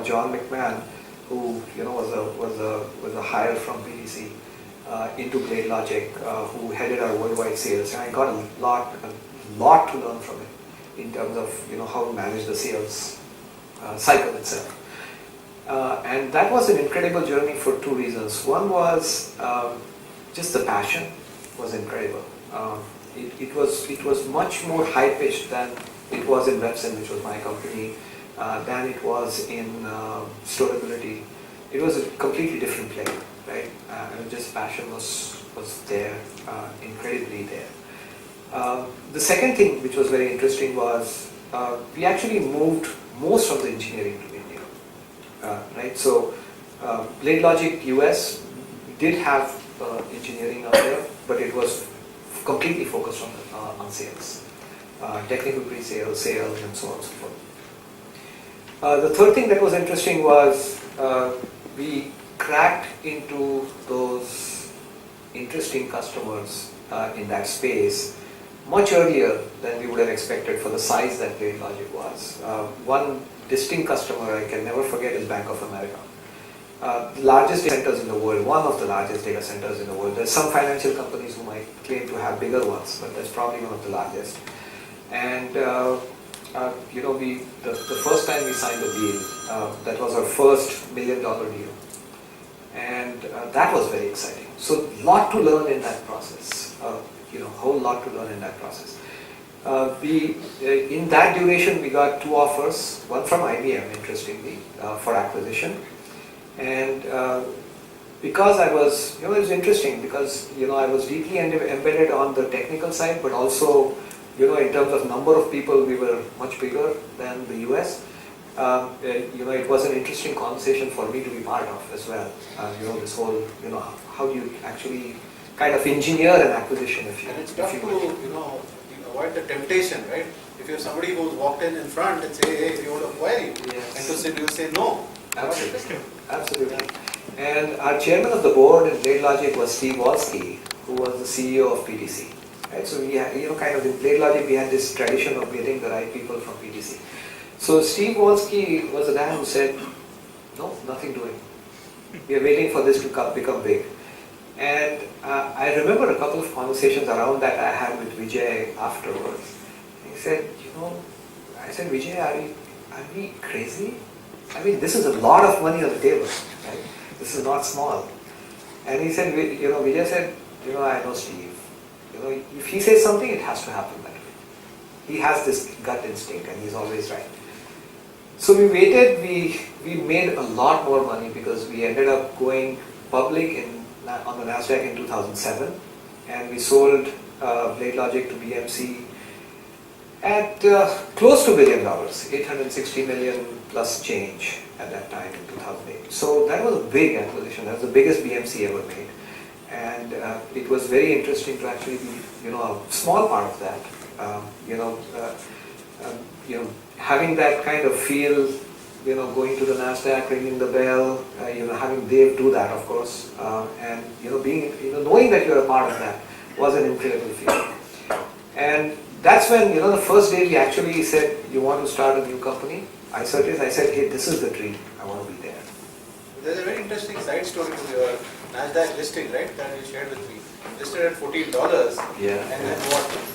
John McMahon, who was a hire from PTC into Blade Logic, who headed our worldwide sales, and I got a lot to learn from it in terms of how to manage the sales cycle itself. And that was an incredible journey for two reasons. One was just the passion was incredible. It was much more high pitched than it was in Websen, which was my company, than it was in Storability. It was a completely different play, right? And just passion was there, incredibly there. The second thing which was very interesting was we actually moved most of the engineering to India, right? So Blade Logic US did have engineering out there, but it was completely focused on sales, technical pre-sales, sales, and so on and so forth. The third thing that was interesting was we cracked into those interesting customers in that space much earlier than we would have expected for the size that Blade Logic was. One distinct customer I can never forget is Bank of America. The largest data centers in the world, one of the largest data centers in the world. There's some financial companies who might claim to have bigger ones, but that's probably one of the largest. And the first time we signed a deal, that was our first $1 million deal. And that was very exciting. So a lot to learn in that process, whole lot to learn in that process. In that duration, we got two offers, one from IBM, interestingly, for acquisition. And because I was, it was interesting because, I was deeply embedded on the technical side, but also, in terms of number of people, we were much bigger than the US. It was an interesting conversation for me to be part of as well. This whole, how do you actually kind of engineer an acquisition if you... And it's tough to, avoid the temptation, right? If you're somebody who's walked in front and say, hey, we want to acquire you, yes. and to sit, you say no. Absolutely. Absolutely. And our chairman of the board in Blade Logic was Steve Walski, who was the CEO of PTC. Right? So we had, kind of in Blade Logic, we had this tradition of getting the right people from PTC. So Steve Walski was the guy who said, no, nothing doing. We are waiting for this to become big. And I remember a couple of conversations around that I had with Vijay afterwards. He said, I said, Vijay, are we crazy? I mean, this is a lot of money on the table, right? This is not small. And he said, Vijay said, I know Steve. If he says something, it has to happen that way. He has this gut instinct and he's always right. So we waited, we made a lot more money because we ended up going public on the NASDAQ in 2007, and we sold Blade Logic to BMC at close to $1 billion, 860 million plus change at that time in 2008. So that was a big acquisition. That was the biggest BMC ever made, and it was very interesting to actually be, a small part of that. Having that kind of feel, going to the NASDAQ, ringing the bell, having Dave do that, of course, and being, knowing that you're a part of that was an incredible feeling. And that's when, the first day we actually said, you want to start a new company, Icertis. I said, hey, this is the dream. I want to be there. There's a very interesting side story to your NASDAQ listing, right, that you shared with me. Listed at $14. Yeah. And then what?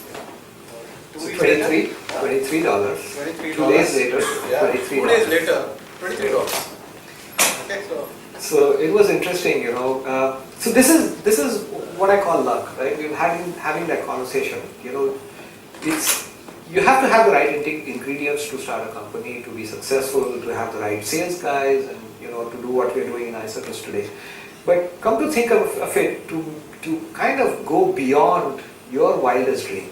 $23. $23. 2 days later, yeah. $23. 2 days later, $23. Okay, so it was interesting, so this is what I call luck, right? We're having that conversation. You have to have the right ingredients to start a company, to be successful, to have the right sales guys, and to do what we're doing in Icertis today. But come to think of it, to kind of go beyond your wildest dream.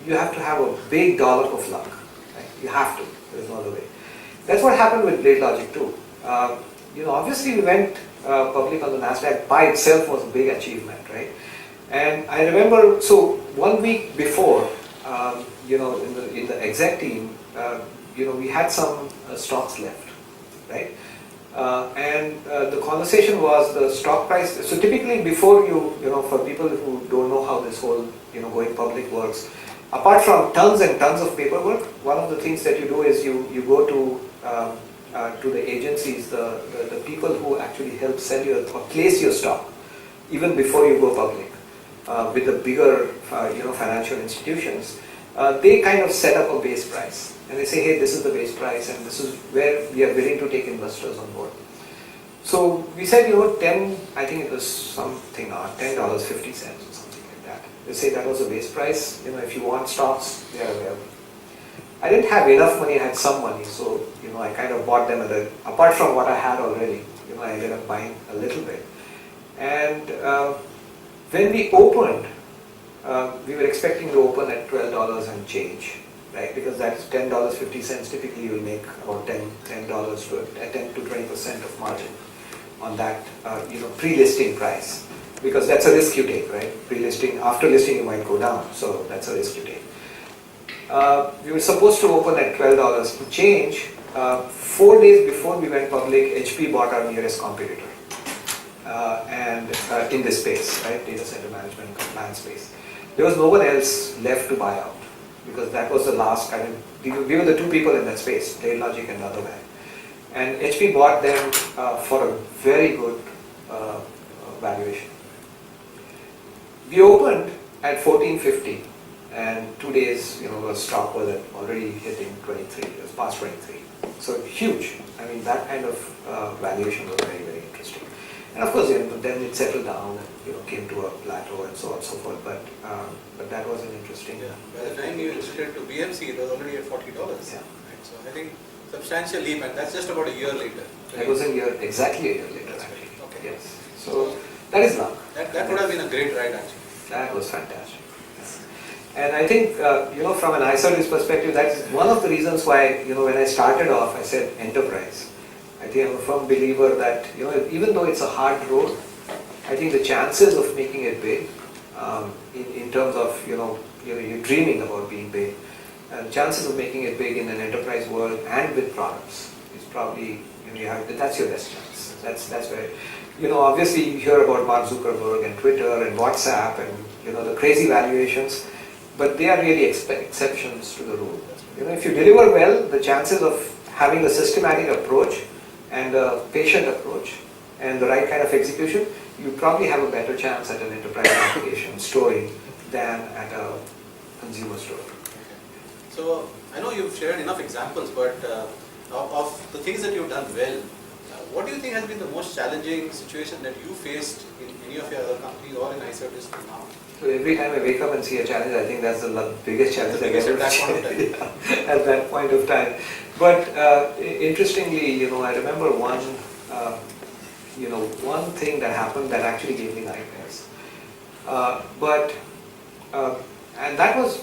You have to have a big dollop of luck. Right? You have to. There's no other way. That's what happened with Blade Logic too. Obviously we went public on the NASDAQ by itself was a big achievement, right? And I remember, so 1 week before, in the exec team, we had some stocks left, right? And the conversation was the stock price. So typically before for people who don't know how this whole, going public works, apart from tons and tons of paperwork, one of the things that you do is you go to to the agencies, the people who actually help sell your or place your stock, even before you go public, with the bigger financial institutions, they kind of set up a base price and they say, hey, this is the base price and this is where we are willing to take investors on board. So we said, 10, I think it was something, $10.50 or something like that. They say that was the base price. If you want stocks, they are available. I didn't have enough money, I had some money, so I kind of bought them apart from what I had already. I ended up buying a little bit. And when we opened, we were expecting to open at $12 and change, right? Because that's $10.50. Typically, you will make about $10 to 10 to 20% of margin on that, pre-listing price, because that's a risk you take, right? Pre-listing, after listing, you might go down, so that's a risk you take. We were supposed to open at $12 to change. 4 days before we went public, HP bought our nearest competitor, and in this space, right, data center management compliance space. There was no one else left to buy out, because that was the last we were the two people in that space, BladeLogic and another guy. And HP bought them for a very good valuation. We opened at $14.50, and 2 days, the stock was already hitting 23. It was past 23. So huge. I mean, that kind of valuation was very, very interesting. And of course, then it settled down and came to a plateau and so on and so forth. But that was an interesting. Yeah. By the time you listed to BMC, it was already at $40. Yeah. Right? So I think substantial leap, and that's just about a year later. That was exactly a year later, actually. Okay. Yes. So that is luck. That would have been a great ride, actually. That was fantastic. And I think, from an Icertis perspective, that's one of the reasons why, when I started off, I said enterprise. I think I'm a firm believer that, even though it's a hard road, I think the chances of making it big, in terms of, you're dreaming about being big, chances of making it big in an enterprise world and with products is probably, that's your best chance. That's where, obviously you hear about Mark Zuckerberg and Twitter and WhatsApp and, the crazy valuations. But they are really exceptions to the rule. If you deliver well, the chances of having a systematic approach and a patient approach and the right kind of execution, you probably have a better chance at an enterprise application story than at a consumer story. Okay. So I know you've shared enough examples, but of the things that you've done well, what do you think has been the most challenging situation that you faced in any of your other companies or in Icertis till now? So every time I wake up and see a challenge, I think that's the biggest challenge I've ever faced at that point of time. But interestingly, I remember one thing that happened that actually gave me nightmares. And that was,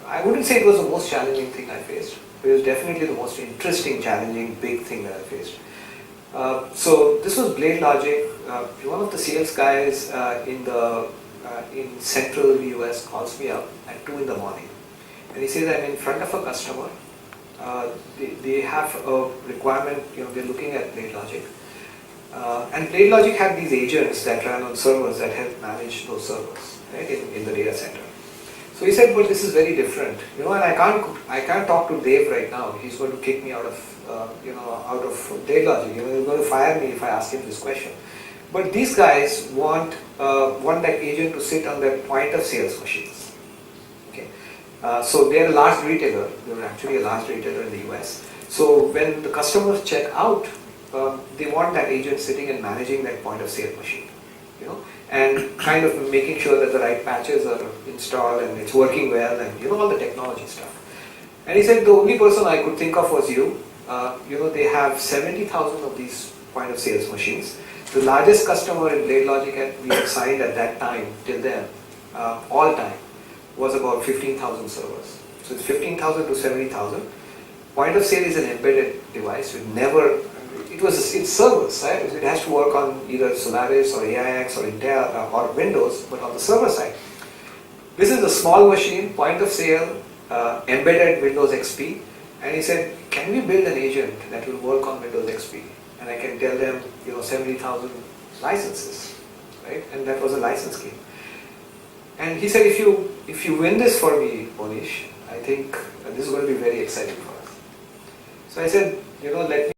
I wouldn't say it was the most challenging thing I faced. It was definitely the most interesting, challenging, big thing that I faced. So this was BladeLogic. One of the sales guys in central US calls me up at 2 in the morning, and he says, I'm in front of a customer. They have a requirement. They're looking at BladeLogic, and BladeLogic had these agents that ran on servers that help manage those servers, right, in the data center. So he said, well, this is very different, and I can't talk to Dave right now. He's going to kick me out of BladeLogic. He's going to fire me if I ask him this question. But these guys want that agent to sit on their point of sales machines. Okay, so they're a large retailer. They're actually a large retailer in the US. So when the customers check out, they want that agent sitting and managing that point of sale machine, and kind of making sure that the right patches are installed and it's working well, and all the technology stuff. And he said the only person I could think of was you. They have 70,000 of these point of sales machines. The largest customer in BladeLogic we had signed at that time, till then, all time, was about 15,000 servers. So it's 15,000 to 70,000. Point of sale is an embedded device. It's servers, right? It has to work on either Solaris or AIX or Intel or Windows, but on the server side. This is a small machine, point of sale, embedded Windows XP. And he said, can we build an agent that will work on Windows XP? And I can tell them, 70,000 licenses, right? And that was a license game. And he said, if you win this for me, Monish, I think this is going to be very exciting for us. So I said, let me